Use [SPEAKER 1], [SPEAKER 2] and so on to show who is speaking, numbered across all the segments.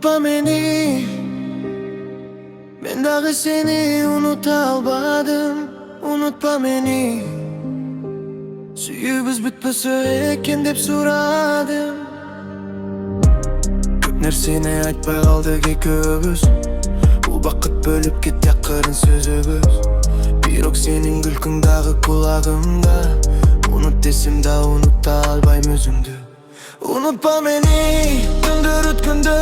[SPEAKER 1] Unutma beni, ben dahi seni unuta almadım. Unutma beni, suyubuz bitmese ekan deb so'radim. Ko'p narsani aytmay qoldik ikkovimiz. Bu vaqt bo'lib ketdi yaqin so'zimiz. Birok sening kulkingdagi qulog'imda. Unut desem de unuta albayım özümdü. Unutma beni, gündür ötkündü.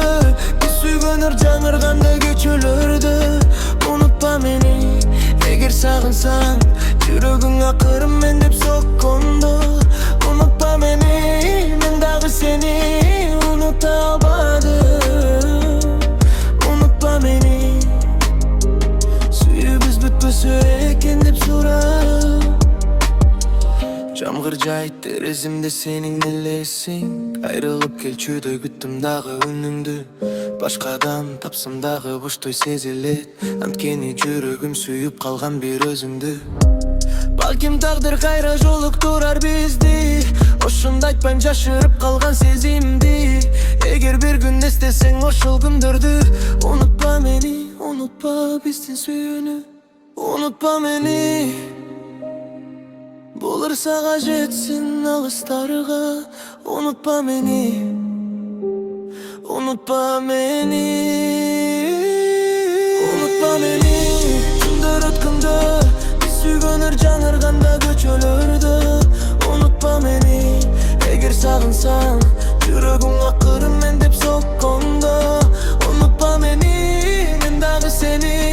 [SPEAKER 1] Bir suygunur жаңырганда көчөлөрдө. Unutma beni, эгер сагынсаң жүрөгүң акырым мен деп соккондо. Unutma beni, мен дагы сени уnuta албадым. Unutma beni, suyubuz бүтпөсө экен деп сурап. Жамгыр жайт терезимде сенин элесиң. Айрылып келчүдөй күттүм дагы үнүңдү. Башкадан тапсам дагы боштой сезилет. Анткени жүрөгүм сүйүп калган бир өзүңдү. Балким тагдыр кайра жолуктурар бизди. Ошондо айтпайм жашырып калган сезимди. Эгер бир күн эстесең ошол күндөрдү. Унутпа мени, унутпа биздин сүйүүнү. Унутпа мени, Bulursa жетсин алыстарга. Unutma beni, unutma beni. Unutma beni, күндөр өткөндө. Биз сүйгөнөр жаңырганда көчөлөрдө. Unutma beni, эгер сагынсаң жүрөгүң акырын мен деп соккондо. Unutma beni, мен дагы сени